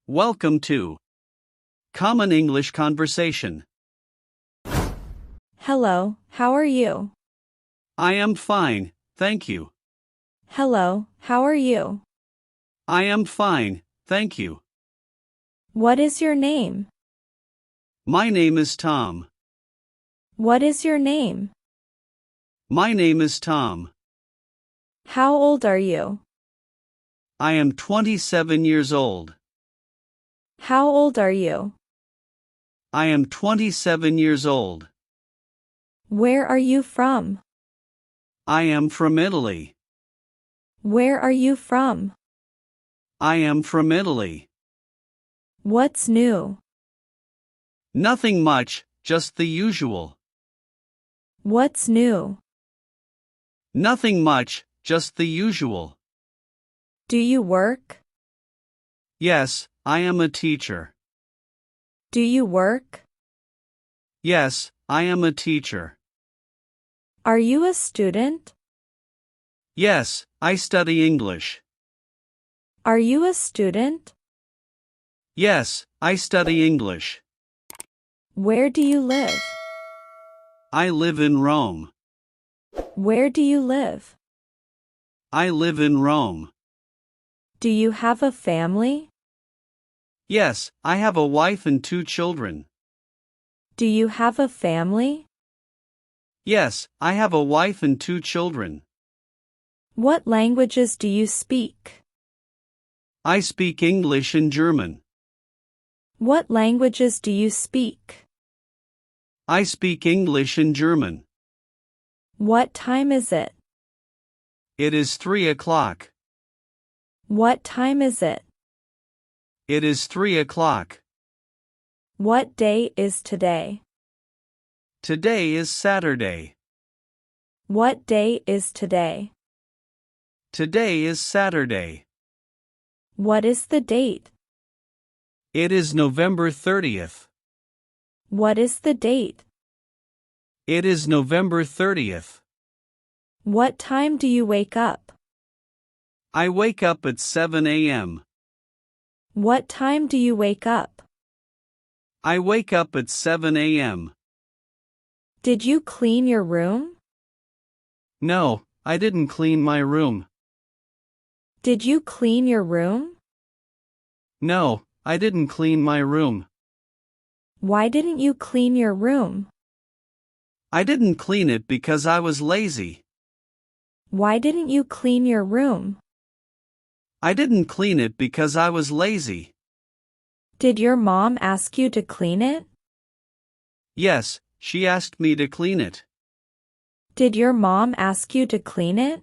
Welcome to Common English Conversation. Hello, how are you? I am fine, thank you. Hello, how are you? I am fine, thank you. What is your name? My name is Tom. What is your name? My name is Tom. How old are you? I am 27 years old. How old are you? I am 27 years old. Where are you from? I am from Italy. Where are you from? I am from Italy. What's new? Nothing much, just the usual. What's new? Nothing much, just the usual. Do you work? Yes, I am a teacher. Do you work? Yes, I am a teacher. Are you a student? Yes, I study English. Are you a student? Yes, I study English. Where do you live? I live in Rome. Where do you live? I live in Rome. Do you have a family? Yes, I have a wife and 2 children. Do you have a family? Yes, I have a wife and 2 children. What languages do you speak? I speak English and German. What languages do you speak? I speak English and German. What time is it? It is 3 o'clock. What time is it? It is 3 o'clock. What day is today? Today is Saturday. What day is today? Today is Saturday. What is the date? It is November 30th. What is the date? It is November 30th. What time do you wake up? I wake up at 7 a.m. What time do you wake up? I wake up at 7 a.m. Did you clean your room? No, I didn't clean my room. Did you clean your room? No, I didn't clean my room. Why didn't you clean your room? I didn't clean it because I was lazy. Why didn't you clean your room? I didn't clean it because I was lazy. Did your mom ask you to clean it? Yes, she asked me to clean it. Did your mom ask you to clean it?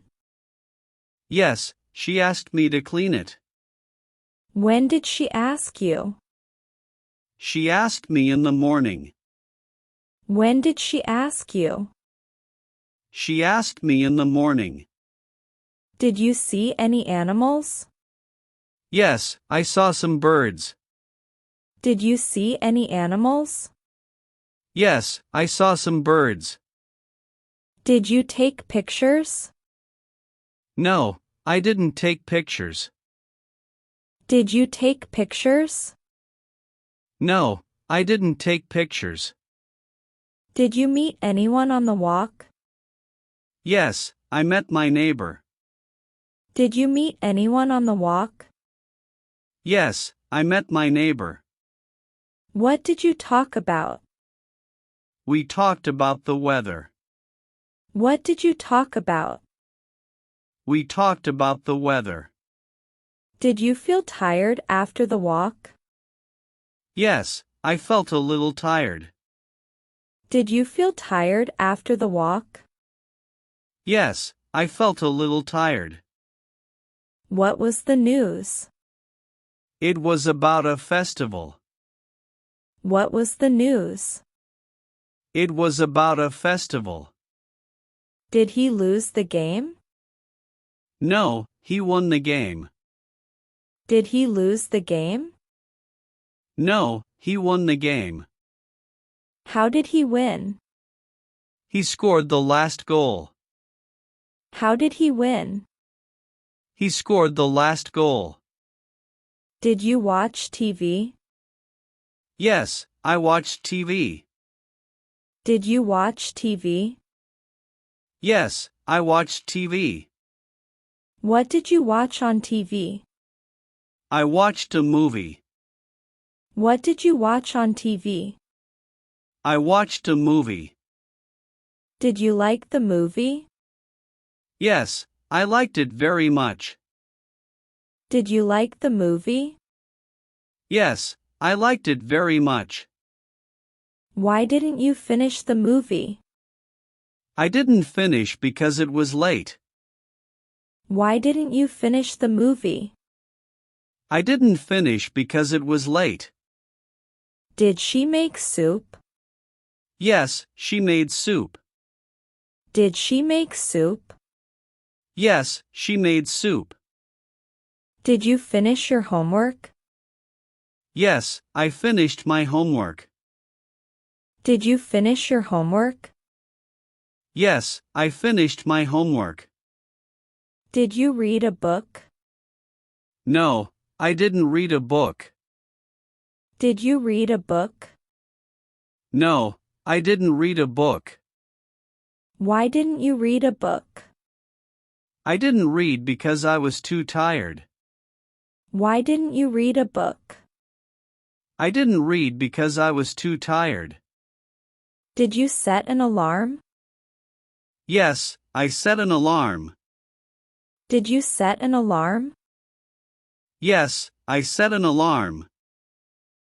Yes, she asked me to clean it. When did she ask you? She asked me in the morning. When did she ask you? She asked me in the morning. Did you see any animals? Yes, I saw some birds. Did you see any animals? Yes, I saw some birds. Did you take pictures? No, I didn't take pictures. Did you take pictures? No, I didn't take pictures. Did you meet anyone on the walk? Yes, I met my neighbor. Did you meet anyone on the walk? Yes, I met my neighbor. What did you talk about? We talked about the weather. What did you talk about? We talked about the weather. Did you feel tired after the walk? Yes, I felt a little tired. Did you feel tired after the walk? Yes, I felt a little tired. What was the news? It was about a festival. What was the news? It was about a festival. Did he lose the game? No, he won the game. Did he lose the game? No, he won the game. How did he win? He scored the last goal. How did he win? He scored the last goal. Did you watch TV? Yes, I watched TV. Did you watch TV? Yes, I watched TV. What did you watch on TV? I watched a movie. What did you watch on TV? I watched a movie. Did you like the movie? Yes, I liked it very much. Did you like the movie? Yes, I liked it very much. Why didn't you finish the movie? I didn't finish because it was late. Why didn't you finish the movie? I didn't finish because it was late. Did she make soup? Yes, she made soup. Did she make soup? Yes, she made soup. Did you finish your homework? Yes, I finished my homework. Did you finish your homework? Yes, I finished my homework. Did you read a book? No, I didn't read a book. Did you read a book? No, I didn't read a book. Why didn't you read a book? I didn't read because I was too tired. Why didn't you read a book? I didn't read because I was too tired. Did you set an alarm? Yes, I set an alarm. Did you set an alarm? Yes, I set an alarm.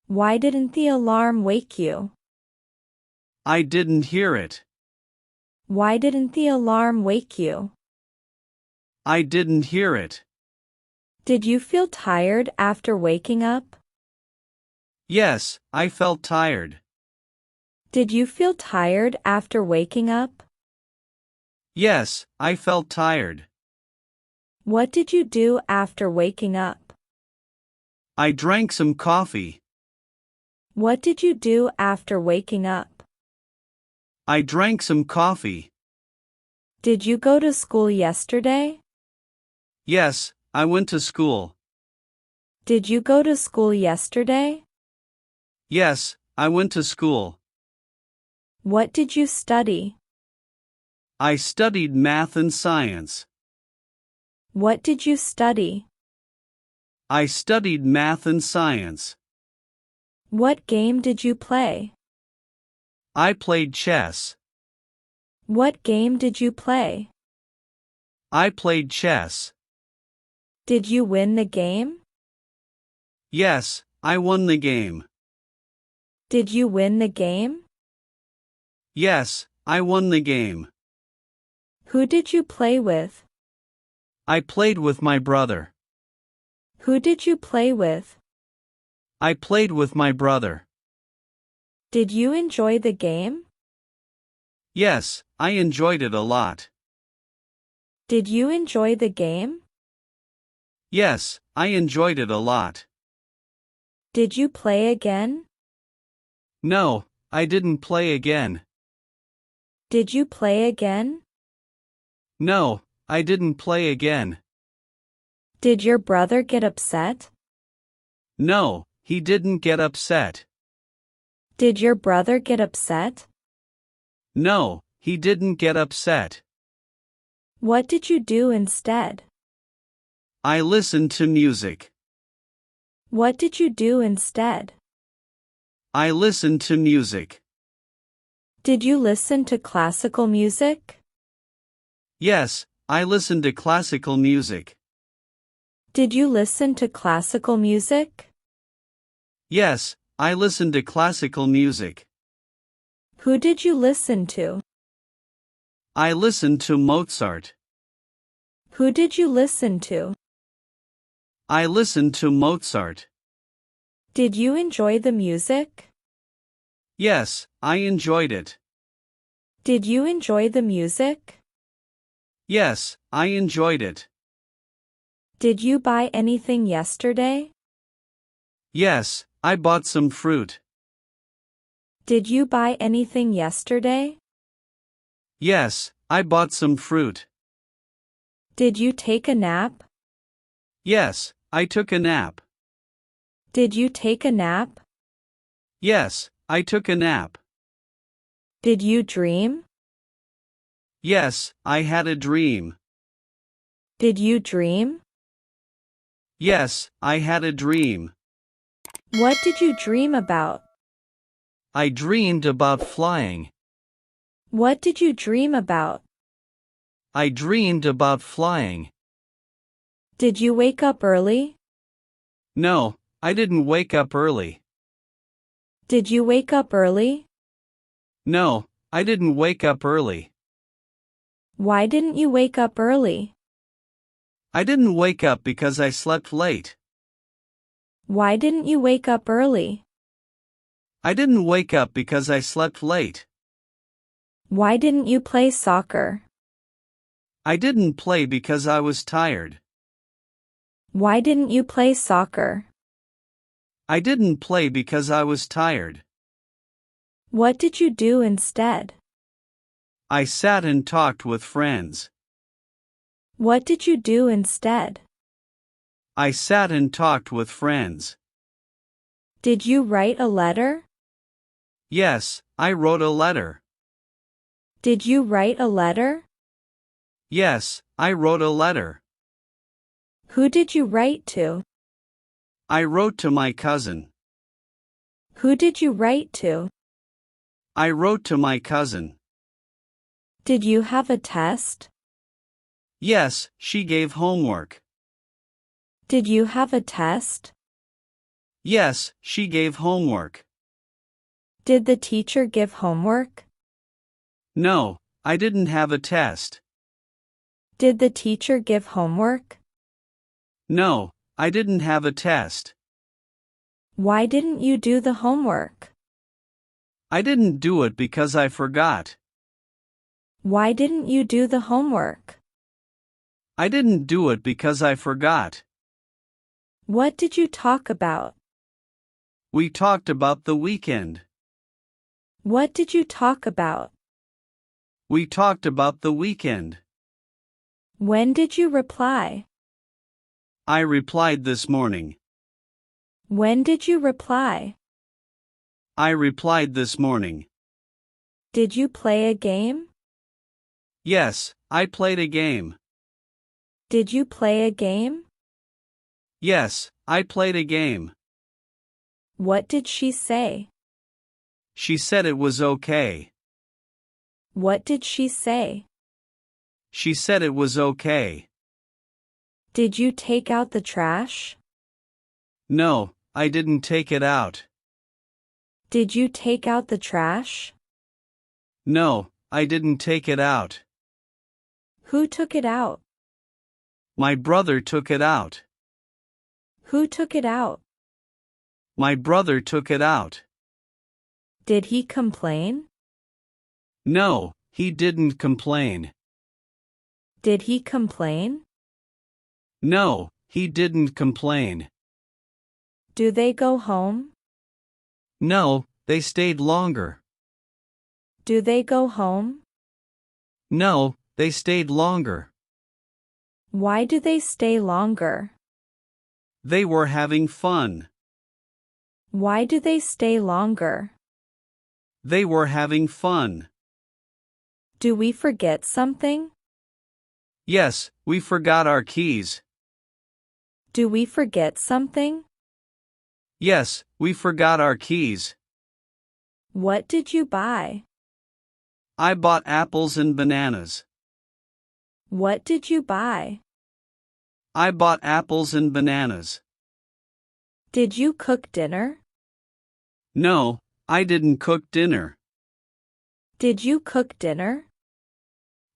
Why didn't the alarm wake you? I didn't hear it. Why didn't the alarm wake you? I didn't hear it. Did you feel tired after waking up? Yes, I felt tired. Did you feel tired after waking up? Yes, I felt tired. What did you do after waking up? I drank some coffee. What did you do after waking up? I drank some coffee. Did you go to school yesterday? Yes, I went to school. Did you go to school yesterday? Yes, I went to school. What did you study? I studied math and science. What did you study? I studied math and science. What game did you play? I played chess. What game did you play? I played chess. Did you win the game? Yes, I won the game. Did you win the game? Yes, I won the game. Who did you play with? I played with my brother. Who did you play with? I played with my brother. Did you enjoy the game? Yes, I enjoyed it a lot. Did you enjoy the game? Yes, I enjoyed it a lot. Did you play again? No, I didn't play again. Did you play again? No, I didn't play again. Did your brother get upset? No, he didn't get upset. Did your brother get upset? No, he didn't get upset. What did you do instead? I listened to music. What did you do instead? I listened to music. Did you listen to classical music? Yes, I listened to classical music. Did you listen to classical music? Yes, I listened to classical music. Who did you listen to? I listened to Mozart. Who did you listen to? I listened to Mozart. Did you enjoy the music? Yes, I enjoyed it. Did you enjoy the music? Yes, I enjoyed it. Did you buy anything yesterday? Yes, I bought some fruit. Did you buy anything yesterday? Yes, I bought some fruit. Did you take a nap? Yes, I took a nap. Did you take a nap? Yes, I took a nap. Did you dream? Yes, I had a dream. Did you dream? Yes, I had a dream. What did you dream about? I dreamed about flying. What did you dream about? I dreamed about flying. Did you wake up early? No, I didn't wake up early. Did you wake up early? No, I didn't wake up early. Why didn't you wake up early? I didn't wake up because I slept late. Why didn't you wake up early? I didn't wake up because I slept late. Why didn't you play soccer? I didn't play because I was tired. Why didn't you play soccer? I didn't play because I was tired. What did you do instead? I sat and talked with friends. What did you do instead? I sat and talked with friends. Did you write a letter? Yes, I wrote a letter. Did you write a letter? Yes, I wrote a letter. Who did you write to? I wrote to my cousin. Who did you write to? I wrote to my cousin. Did you have a test? Yes, she gave homework. Did you have a test? Yes, she gave homework. Did the teacher give homework? No, I didn't have a test. Did the teacher give homework? No, I didn't have a test. Why didn't you do the homework? I didn't do it because I forgot. Why didn't you do the homework? I didn't do it because I forgot. What did you talk about? We talked about the weekend. What did you talk about? We talked about the weekend. When did you reply? I replied this morning. When did you reply? I replied this morning. Did you play a game? Yes, I played a game. Did you play a game? Yes, I played a game. What did she say? She said it was okay. What did she say? She said it was okay. Did you take out the trash? No, I didn't take it out. Did you take out the trash? No, I didn't take it out. Who took it out? My brother took it out. Who took it out? My brother took it out. Did he complain? No, he didn't complain. Did he complain? No, he didn't complain. Do they go home? No, they stayed longer. Do they go home? No, they stayed longer. Why do they stay longer? They were having fun. Why do they stay longer? They were having fun. Do we forget something? Yes, we forgot our keys. Do we forget something? Yes, we forgot our keys. What did you buy? I bought apples and bananas. What did you buy? I bought apples and bananas. Did you cook dinner? No, I didn't cook dinner. Did you cook dinner?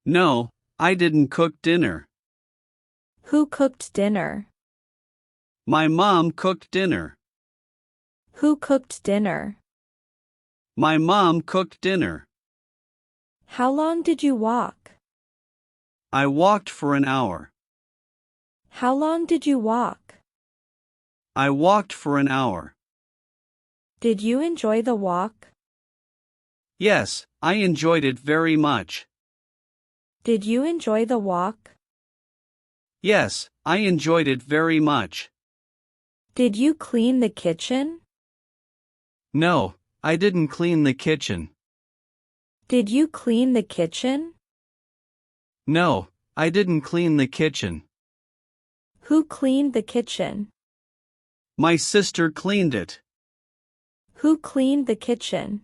No, I didn't cook dinner. Who cooked dinner? My mom cooked dinner. Who cooked dinner? My mom cooked dinner. How long did you walk? I walked for an hour. How long did you walk? I walked for an hour. Did you enjoy the walk? Yes, I enjoyed it very much. Did you enjoy the walk? Yes, I enjoyed it very much. Did you clean the kitchen? No, I didn't clean the kitchen. Did you clean the kitchen? No, I didn't clean the kitchen. Who cleaned the kitchen? My sister cleaned it. Who cleaned the kitchen?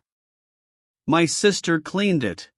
My sister cleaned it.